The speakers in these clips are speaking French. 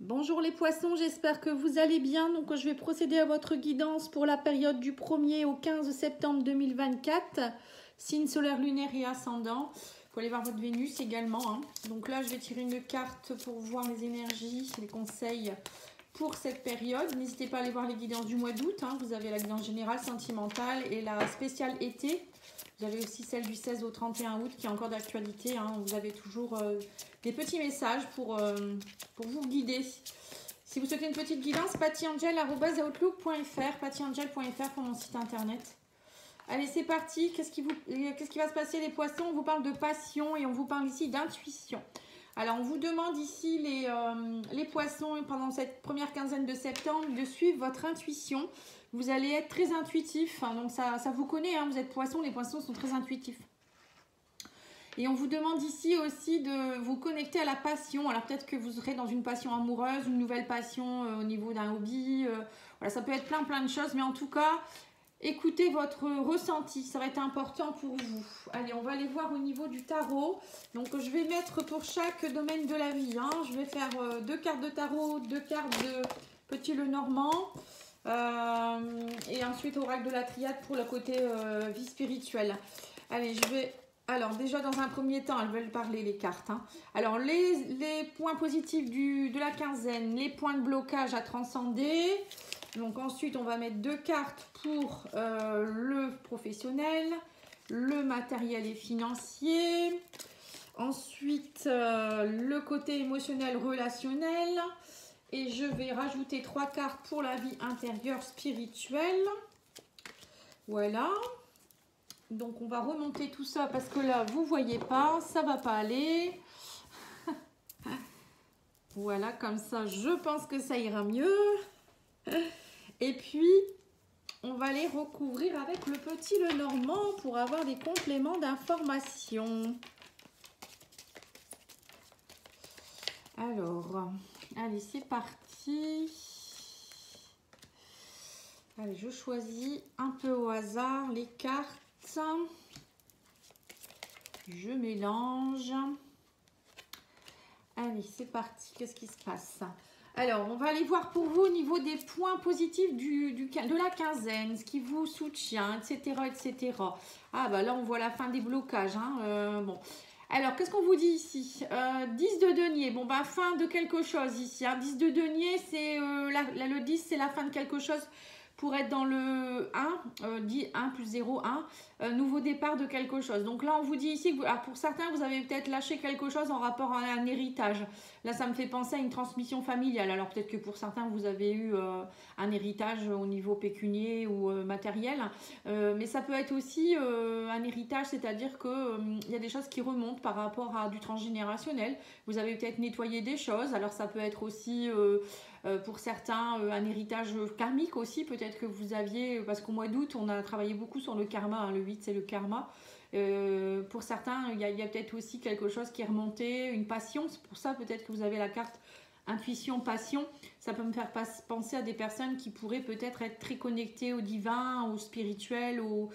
Bonjour les poissons, j'espère que vous allez bien. Donc je vais procéder à votre guidance pour la période du 1er au 15 septembre 2024. Signe solaire, lunaire et ascendant. Il faut aller voir votre Vénus également. Donc là, je vais tirer une carte pour voir les énergies, les conseils pour cette période. N'hésitez pas à aller voir les guidances du mois d'août. Vous avez la guidance générale, sentimentale et la spéciale été. Vous avez aussi celle du 16 au 31 août qui est encore d'actualité. Vous avez toujours des petits messages pour vous guider. Si vous souhaitez une petite guidance, pattyangel@outlook.fr, pattyangel.fr pour mon site internet. Allez, c'est parti. Qu'est-ce qui va se passer les poissons? On vous parle de passion et on vous parle ici d'intuition. Alors, on vous demande ici, les poissons, pendant cette première quinzaine de septembre, de suivre votre intuition. Vous allez être très intuitif, donc ça vous connaît, vous êtes poissons, les poissons sont très intuitifs. Et on vous demande ici aussi de vous connecter à la passion. Alors peut-être que vous serez dans une passion amoureuse, une nouvelle passion au niveau d'un hobby. Voilà, ça peut être plein de choses, mais en tout cas, écoutez votre ressenti, ça va être important pour vous. Allez, on va aller voir au niveau du tarot. Donc je vais mettre pour chaque domaine de la vie. Je vais faire 2 cartes de tarot, 2 cartes de Petit Lenormand. Et ensuite oracle de la triade pour le côté vie spirituelle. Allez, je vais... Alors déjà dans un premier temps, elles veulent parler les cartes. Alors les points positifs de la quinzaine, les points de blocage à transcender. Donc ensuite on va mettre 2 cartes pour le professionnel, le matériel et financier. Ensuite le côté émotionnel relationnel. Et je vais rajouter 3 cartes pour la vie intérieure spirituelle. Voilà. Donc on va remonter tout ça parce que là, vous ne voyez pas, ça ne va pas aller. Voilà, comme ça, je pense que ça ira mieux. Et puis, on va les recouvrir avec le Petit Lenormand pour avoir des compléments d'information. Alors, allez, c'est parti. Allez, je choisis un peu au hasard les cartes. Je mélange. Allez, c'est parti. Qu'est-ce qui se passe? Alors, on va aller voir pour vous au niveau des points positifs de la quinzaine, ce qui vous soutient, etc., etc. Ah, bah là, on voit la fin des blocages. Bon. Alors, qu'est-ce qu'on vous dit ici? 10 de denier. Bon, bah, fin de quelque chose ici. 10 de denier, c'est le 10, c'est la fin de quelque chose. Pour être dans le 1, dit 1 plus 0, 1, nouveau départ de quelque chose. Donc là, on vous dit ici, que pour certains, vous avez peut-être lâché quelque chose en rapport à un héritage. Là, ça me fait penser à une transmission familiale. Alors peut-être que pour certains, vous avez eu un héritage au niveau pécunier ou matériel. Mais ça peut être aussi un héritage, c'est-à-dire qu'il y a des choses qui remontent par rapport à du transgénérationnel. Vous avez peut-être nettoyé des choses. Alors ça peut être aussi... pour certains, un héritage karmique aussi, peut-être que vous aviez, parce qu'au mois d'août, on a travaillé beaucoup sur le karma, le 8 c'est le karma. Pour certains, il y a peut-être aussi quelque chose qui est remonté, une passion, c'est pour ça peut-être que vous avez la carte intuition, passion. Ça peut me faire penser à des personnes qui pourraient peut-être être très connectées au divin, au spirituel, au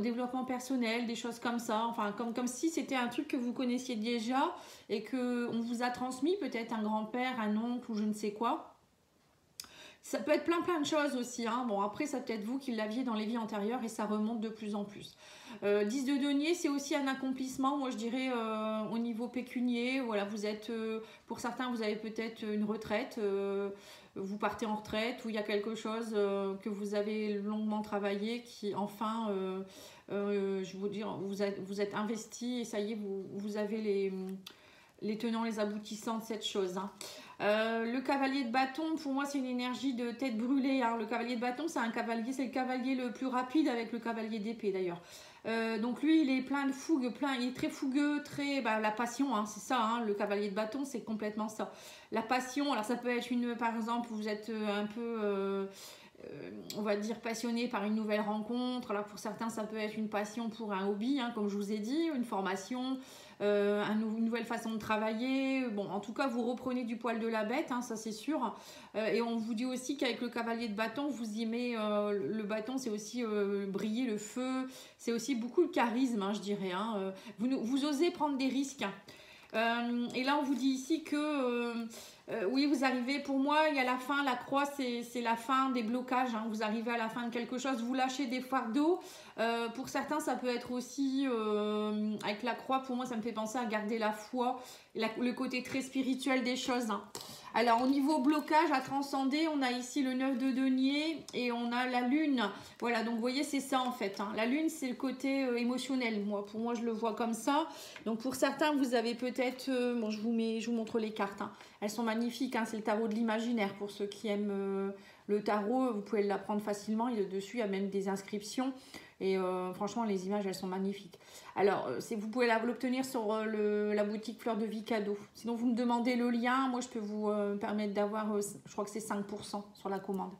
développement personnel, des choses comme ça, enfin comme si c'était un truc que vous connaissiez déjà et qu'on vous a transmis, peut-être un grand-père, un oncle ou je ne sais quoi. Ça peut être plein de choses aussi. Bon, après, ça peut être vous qui l'aviez dans les vies antérieures et ça remonte de plus en plus. 10 de denier, c'est aussi un accomplissement, moi je dirais, au niveau pécunier. Voilà, vous êtes, pour certains, vous avez peut-être une retraite, vous partez en retraite ou il y a quelque chose que vous avez longuement travaillé qui, enfin, je vous dire, vous êtes investi et ça y est, vous avez les tenants, les aboutissants de cette chose. Le cavalier de bâton, pour moi, c'est une énergie de tête brûlée. Le cavalier de bâton, c'est le cavalier le plus rapide avec le cavalier d'épée d'ailleurs. Donc lui, il est plein de fougue, il est très fougueux, la passion, c'est ça, le cavalier de bâton, c'est complètement ça. La passion, alors ça peut être par exemple, vous êtes un peu... on va dire passionné par une nouvelle rencontre. Alors pour certains, ça peut être une passion pour un hobby, comme je vous ai dit, une formation, une nouvelle façon de travailler. Bon, en tout cas, vous reprenez du poil de la bête, ça c'est sûr. Et on vous dit aussi qu'avec le cavalier de bâton, vous y met le bâton, c'est aussi briller le feu. C'est aussi beaucoup le charisme, je dirais. Vous osez prendre des risques. Et là, on vous dit ici que... oui, vous arrivez, pour moi, il y a la fin, la croix, c'est la fin des blocages. Hein. Vous arrivez à la fin de quelque chose, vous lâchez des fardeaux. Pour certains, ça peut être aussi, avec la croix, pour moi, ça me fait penser à garder la foi, le côté très spirituel des choses. Hein. Alors, au niveau blocage à transcender, on a ici le 9 de denier et on a la lune. Voilà, donc vous voyez, c'est ça en fait. Hein. La lune, c'est le côté émotionnel. Pour moi, je le vois comme ça. Donc, pour certains, vous avez peut-être... bon, je vous montre les cartes. Hein. Elles sont magnifiques. Hein. C'est le tarot de l'imaginaire. Pour ceux qui aiment le tarot, vous pouvez l'apprendre facilement. Et dessus, il y a même des inscriptions. Et franchement, les images, elles sont magnifiques. Alors, vous pouvez l'obtenir sur la boutique Fleur de Vie Cadeau. Sinon, vous me demandez le lien. Moi, je peux vous permettre d'avoir, je crois que c'est 5% sur la commande.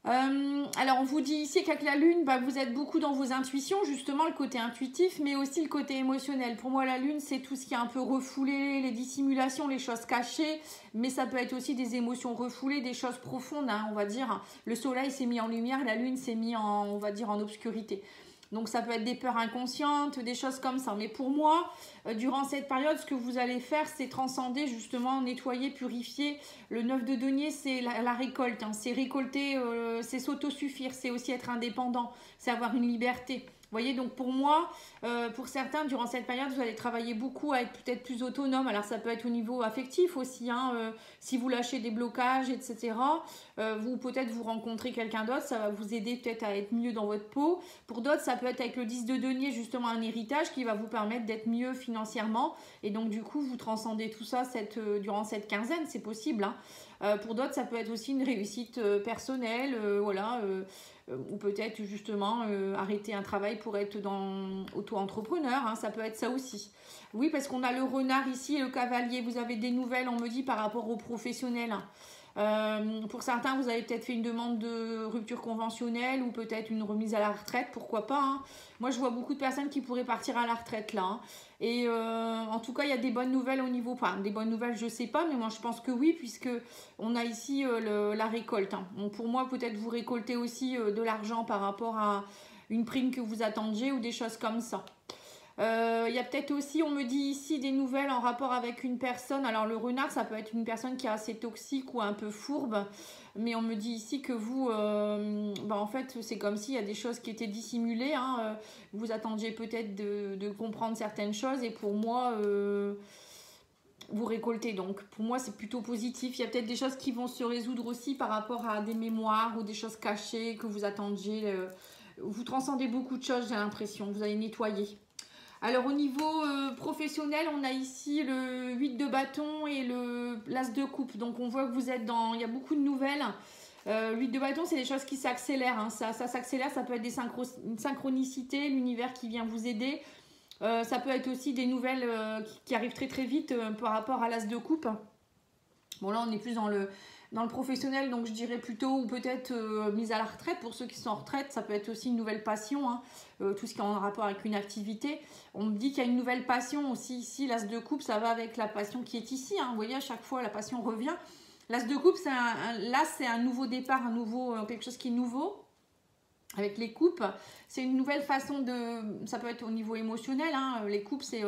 Alors, on vous dit ici qu'avec la lune, vous êtes beaucoup dans vos intuitions, justement, le côté intuitif, mais aussi le côté émotionnel. Pour moi, la lune, c'est tout ce qui est un peu refoulé, les dissimulations, les choses cachées, mais ça peut être aussi des émotions refoulées, des choses profondes, hein, on va dire. Le soleil s'est mis en lumière, la lune s'est mis en, on va dire, en obscurité. Donc, ça peut être des peurs inconscientes, des choses comme ça. Mais pour moi, durant cette période, ce que vous allez faire, c'est transcender, justement, nettoyer, purifier. Le 9 de denier, c'est la récolte. Hein. C'est récolter, c'est s'autosuffire, c'est aussi être indépendant, c'est avoir une liberté. Vous voyez, donc pour moi, pour certains, durant cette période, vous allez travailler beaucoup à être peut-être plus autonome. Alors, ça peut être au niveau affectif aussi, hein, si vous lâchez des blocages, etc. Vous, peut-être, vous rencontrez quelqu'un d'autre, ça va vous aider peut-être à être mieux dans votre peau. Pour d'autres, ça peut être avec le 10 de denier, justement, un héritage qui va vous permettre d'être mieux financièrement. Et donc, du coup, vous transcendez tout ça durant cette quinzaine, c'est possible. Hein. Pour d'autres, ça peut être aussi une réussite personnelle, voilà, ou peut-être justement arrêter un travail pour être auto-entrepreneur, hein, ça peut être ça aussi. Oui, parce qu'on a le renard ici et le cavalier. Vous avez des nouvelles, on me dit, par rapport aux professionnels. Pour certains, vous avez peut-être fait une demande de rupture conventionnelle ou peut-être une remise à la retraite, pourquoi pas. Hein. Moi, je vois beaucoup de personnes qui pourraient partir à la retraite là. Hein. Et en tout cas, il y a des bonnes nouvelles au niveau... Enfin, des bonnes nouvelles, je sais pas, mais moi, je pense que oui, puisque on a ici la récolte. Hein. Donc, pour moi, peut-être vous récoltez aussi de l'argent par rapport à une prime que vous attendiez ou des choses comme ça. Il y a peut-être aussi, on me dit ici, des nouvelles en rapport avec une personne. Alors le renard, ça peut être une personne qui est assez toxique ou un peu fourbe. Mais on me dit ici que vous, en fait, c'est comme s'il y a des choses qui étaient dissimulées. Hein. Vous attendiez peut-être de comprendre certaines choses. Et pour moi, vous récoltez. Donc pour moi, c'est plutôt positif. Il y a peut-être des choses qui vont se résoudre aussi par rapport à des mémoires ou des choses cachées que vous attendiez. Vous transcendez beaucoup de choses, j'ai l'impression. Vous allez nettoyer. Alors au niveau professionnel, on a ici le 8 de bâton et l'as de coupe. Donc on voit que vous êtes dans... Il y a beaucoup de nouvelles. 8 de bâton, c'est des choses qui s'accélèrent. Hein. Ça s'accélère, ça peut être une synchronicité, l'univers qui vient vous aider. Ça peut être aussi des nouvelles qui arrivent très très vite par rapport à l'as de coupe. Bon là, on est plus dans le professionnel, donc je dirais plutôt, ou peut-être mise à la retraite. Pour ceux qui sont en retraite, ça peut être aussi une nouvelle passion, hein, tout ce qui est en rapport avec une activité. On me dit qu'il y a une nouvelle passion aussi ici, l'as de coupe, ça va avec la passion qui est ici. Hein. Vous voyez, à chaque fois, la passion revient. L'as de coupe, c'est un nouveau départ, quelque chose qui est nouveau. Avec les coupes, c'est une nouvelle façon de... Ça peut être au niveau émotionnel, hein. Les coupes, c'est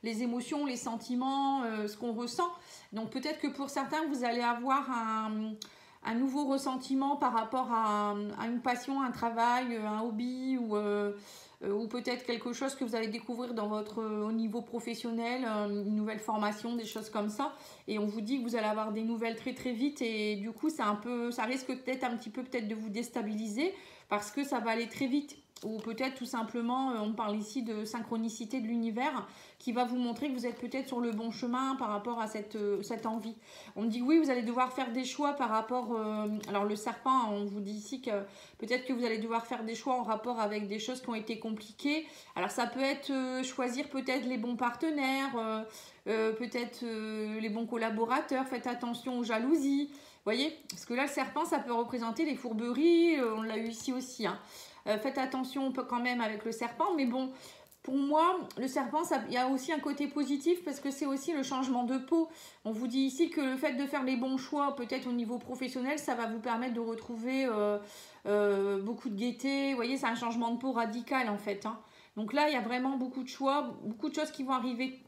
les émotions, les sentiments, ce qu'on ressent. Donc peut-être que pour certains, vous allez avoir un nouveau ressentiment par rapport à une passion, un travail, un hobby ou peut-être quelque chose que vous allez découvrir dans au niveau professionnel, une nouvelle formation, des choses comme ça. Et on vous dit que vous allez avoir des nouvelles très très vite et du coup, ça risque peut-être un petit peu de vous déstabiliser parce que ça va aller très vite. Ou peut-être tout simplement, on parle ici de synchronicité de l'univers qui va vous montrer que vous êtes peut-être sur le bon chemin par rapport à cette envie. On me dit oui, vous allez devoir faire des choix par rapport... alors le serpent, on vous dit ici que peut-être que vous allez devoir faire des choix en rapport avec des choses qui ont été compliquées. Alors ça peut être choisir peut-être les bons partenaires, peut-être les bons collaborateurs, faites attention aux jalousies. Vous voyez, parce que là le serpent, ça peut représenter les fourberies, on l'a eu ici aussi, hein. Faites attention quand même avec le serpent, mais bon, pour moi, le serpent, il y a aussi un côté positif parce que c'est aussi le changement de peau. On vous dit ici que le fait de faire les bons choix, peut-être au niveau professionnel, ça va vous permettre de retrouver beaucoup de gaieté. Vous voyez, c'est un changement de peau radical en fait. Hein. Donc là, il y a vraiment beaucoup de choix, beaucoup de choses qui vont arriver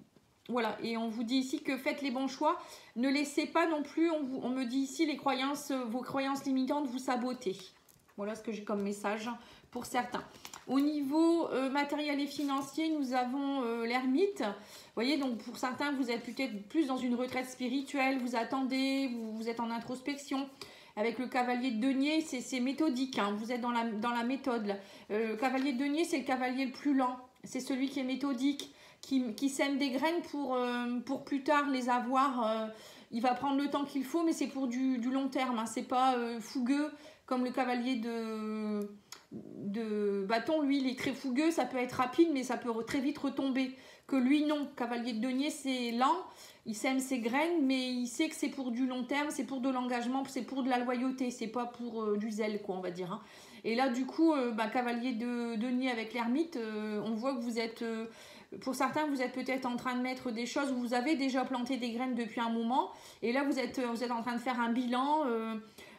Voilà, et on vous dit ici que faites les bons choix. Ne laissez pas non plus, on me dit ici, les croyances, vos croyances limitantes vous saboter. Voilà ce que j'ai comme message pour certains. Au niveau matériel et financier, nous avons l'ermite. Vous voyez, donc pour certains, vous êtes peut-être plus dans une retraite spirituelle, vous attendez, vous êtes en introspection. Avec le cavalier de denier, c'est méthodique, hein, vous êtes dans la méthode. Là. Le cavalier de denier, c'est le cavalier le plus lent. C'est celui qui est méthodique, qui sème des graines pour plus tard les avoir. Il va prendre le temps qu'il faut, mais c'est pour du long terme. Hein, c'est pas fougueux comme le cavalier de bâton. Lui, il est très fougueux, ça peut être rapide, mais ça peut très vite retomber. Que lui, non. Cavalier de denier, c'est lent. Il sème ses graines, mais il sait que c'est pour du long terme, c'est pour de l'engagement, c'est pour de la loyauté, c'est pas pour du zèle, quoi, on va dire. Hein. Et là, du coup, cavalier de denier avec l'ermite, on voit que vous êtes... pour certains, vous êtes peut-être en train de mettre des choses, vous avez déjà planté des graines depuis un moment, et là, vous êtes en train de faire un bilan...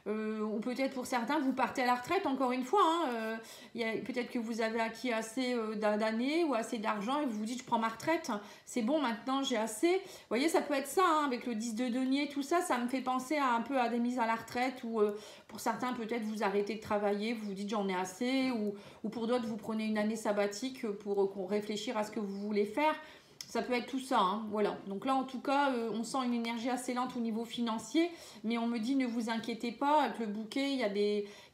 ou peut-être pour certains, vous partez à la retraite, encore une fois. Hein, peut-être que vous avez acquis assez d'années ou assez d'argent et vous vous dites, je prends ma retraite, c'est bon, maintenant j'ai assez. Vous voyez, ça peut être ça, hein, avec le 10 de denier, tout ça, ça me fait penser un peu à des mises à la retraite ou pour certains, peut-être vous arrêtez de travailler, vous vous dites, j'en ai assez, ou pour d'autres, vous prenez une année sabbatique pour réfléchir à ce que vous voulez faire. Ça peut être tout ça, hein, voilà. Donc là, en tout cas, on sent une énergie assez lente au niveau financier, mais on me dit, ne vous inquiétez pas, avec le bouquet, il y a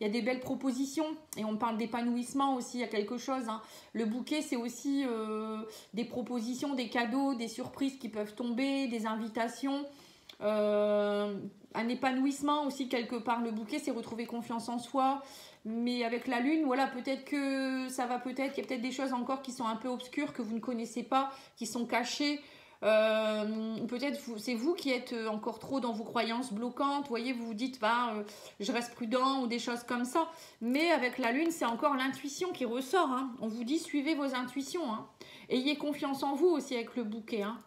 des belles propositions, et on parle d'épanouissement aussi, il y a quelque chose. Hein. Le bouquet, c'est aussi des propositions, des cadeaux, des surprises qui peuvent tomber, des invitations, un épanouissement aussi quelque part. Le bouquet, c'est retrouver confiance en soi. Mais avec la lune, voilà, peut-être que ça va il y a peut-être des choses encore qui sont un peu obscures, que vous ne connaissez pas, qui sont cachées. Peut-être c'est vous qui êtes encore trop dans vos croyances bloquantes. Vous voyez, vous vous dites, je reste prudent ou des choses comme ça. Mais avec la lune, c'est encore l'intuition qui ressort. Hein. On vous dit, suivez vos intuitions. Hein. Ayez confiance en vous aussi avec le bouquet. Hein.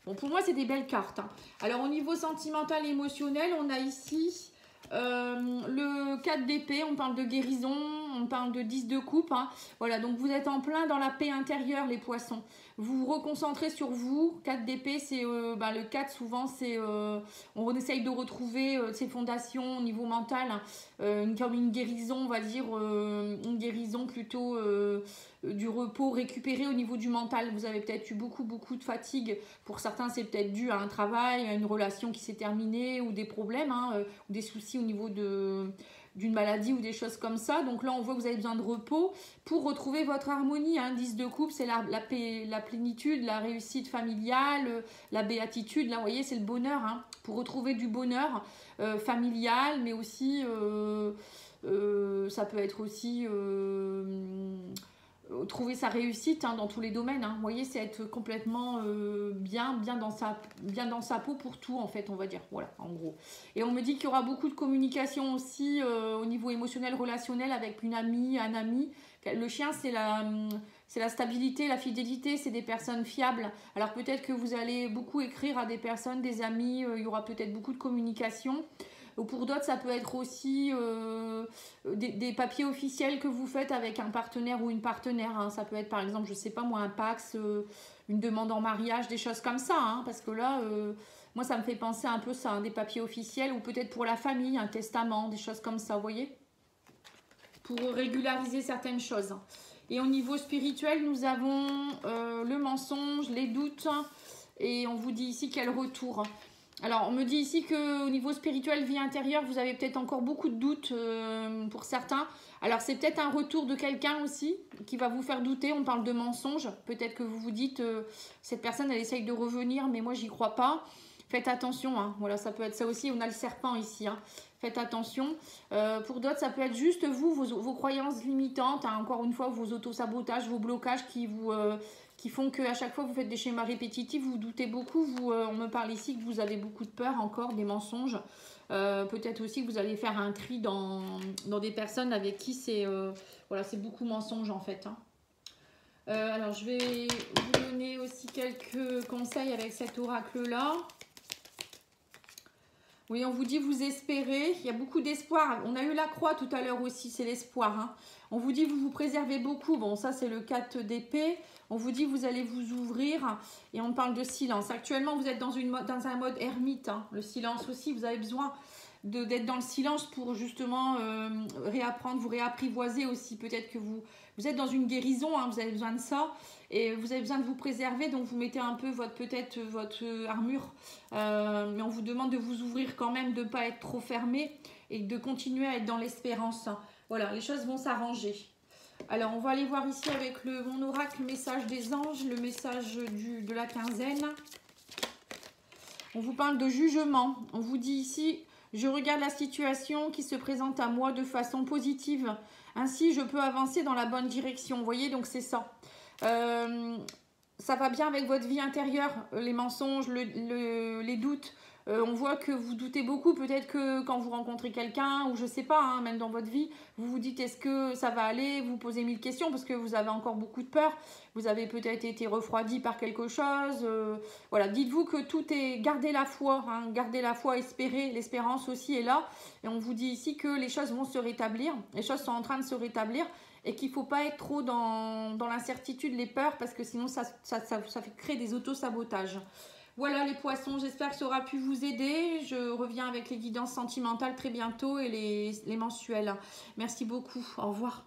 Bon, pour moi, c'est des belles cartes. Hein. Alors, au niveau sentimental et émotionnel, on a ici... le 4 d'épée, on parle de guérison, on parle de 10 de coupe. Hein. Voilà, donc vous êtes en plein dans la paix intérieure, les poissons. Vous vous reconcentrez sur vous. 4 d'épée, c'est le 4, souvent, c'est on essaye de retrouver ses fondations au niveau mental. Hein. Comme une guérison, on va dire, une guérison plutôt du repos récupéré au niveau du mental. Vous avez peut-être eu beaucoup de fatigue. Pour certains, c'est peut-être dû à un travail, à une relation qui s'est terminée ou des problèmes, hein, ou des soucis au niveau d'une maladie ou des choses comme ça. Donc là, on voit que vous avez besoin de repos pour retrouver votre harmonie. Hein. 10 de coupe, c'est la paix, la plénitude, la réussite familiale, la béatitude. Là, vous voyez, c'est le bonheur. Hein. Pour retrouver du bonheur familial, mais aussi, ça peut être aussi... trouver sa réussite hein, dans tous les domaines. Hein. Vous voyez, c'est être complètement bien dans sa peau pour tout, en fait, on va dire. Voilà, en gros. Et on me dit qu'il y aura beaucoup de communication aussi au niveau émotionnel, relationnel avec une amie, un ami. Le chien, c'est la stabilité, la fidélité, c'est des personnes fiables. Alors peut-être que vous allez beaucoup écrire à des personnes, des amis, il y aura peut-être beaucoup de communication. Pour d'autres, ça peut être aussi des papiers officiels que vous faites avec un partenaire ou une partenaire. Hein. Ça peut être par exemple, je ne sais pas moi, un Pax, une demande en mariage, des choses comme ça. Hein. Parce que là, moi, ça me fait penser un peu ça, hein, des papiers officiels ou peut-être pour la famille, un testament, des choses comme ça, vous voyez, pour régulariser certaines choses. Et au niveau spirituel, nous avons le mensonge, les doutes. Et on vous dit ici quel retour. Alors, on me dit ici qu'au niveau spirituel, vie intérieure, vous avez peut-être encore beaucoup de doutes pour certains. Alors, c'est peut-être un retour de quelqu'un aussi qui va vous faire douter. On parle de mensonge. Peut-être que vous vous dites, cette personne, elle essaye de revenir, mais moi, j'y crois pas. Faites attention. Hein. Voilà, ça peut être ça aussi. On a le serpent ici. Hein. Faites attention. Pour d'autres, ça peut être juste vous, vos croyances limitantes. Hein. Encore une fois, vos autosabotages, vos blocages qui font qu'à chaque fois vous faites des schémas répétitifs, vous doutez beaucoup, on me parle ici que vous avez beaucoup de peur encore, des mensonges. Peut-être aussi que vous allez faire un tri dans des personnes avec qui c'est beaucoup mensonge en fait. Hein. Alors je vais vous donner aussi quelques conseils avec cet oracle-là. Oui, on vous dit vous espérez, il y a beaucoup d'espoir. On a eu la croix tout à l'heure aussi, c'est l'espoir. Hein. On vous dit vous préservez beaucoup. Bon, ça c'est le 4 d'épée. On vous dit vous allez vous ouvrir et on parle de silence. Actuellement, vous êtes dans un mode ermite. Hein. Le silence aussi, vous avez besoin d'être dans le silence pour justement réapprendre, vous réapprivoiser aussi. Peut-être que vous êtes dans une guérison, hein, vous avez besoin de ça. Et vous avez besoin de vous préserver, donc vous mettez un peu peut-être votre armure. Mais on vous demande de vous ouvrir quand même, de ne pas être trop fermé et de continuer à être dans l'espérance. Voilà, les choses vont s'arranger. Alors, on va aller voir ici avec mon oracle, le message des anges, le message de la quinzaine. On vous parle de jugement. On vous dit ici, je regarde la situation qui se présente à moi de façon positive. Ainsi, je peux avancer dans la bonne direction. Vous voyez, donc c'est ça. Ça va bien avec votre vie intérieure, les mensonges, les doutes. On voit que vous doutez beaucoup, peut-être que quand vous rencontrez quelqu'un, ou je sais pas, hein, même dans votre vie, vous vous dites est-ce que ça va aller, vous posez 1000 questions parce que vous avez encore beaucoup de peur, vous avez peut-être été refroidi par quelque chose, voilà, dites-vous que tout est, gardez la foi, hein, gardez la foi, espérez, l'espérance aussi est là, et on vous dit ici que les choses vont se rétablir, les choses sont en train de se rétablir, et qu'il ne faut pas être trop dans l'incertitude, les peurs, parce que sinon ça fait créer des autosabotages. Voilà les poissons, j'espère que ça aura pu vous aider. Je reviens avec les guidances sentimentales très bientôt et les mensuels. Merci beaucoup, au revoir.